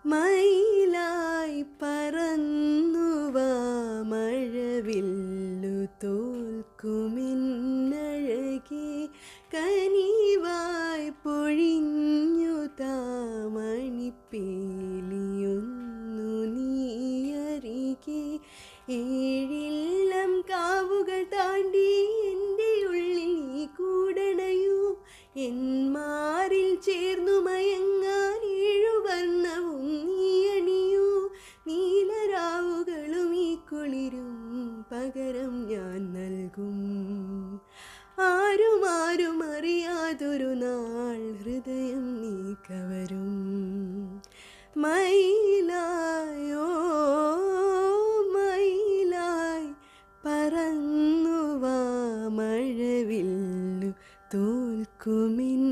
മയിലായി പറന്നുവാ മഴവില്ലു തോൽക്കുമിന്നഴകേ കനിവായി പൊഴിഞ്ഞു താമണിപ്പേലിയൊന്നു നീയരികെ ഏഴില്ലം കാവുകൾ താണ്ടി എൻ്റെ ഉള്ളിൽ നീ കൂടണയൂ എന്മാരിൽ ചേർന്നു മയങ്ങാൻ ഏഴുവർണ്ണവും നീയണിയൂ നീലരാവുകളും ഈ കുളിരും പകരം ഞാൻ നൽകും ആരും അറിയാതൊരു നാൾ ഹൃദയം നീ കവരും മയിലായോ മയിലായി പറന്നുവാ മഴവില്ലു തോൽക്കുമിൻ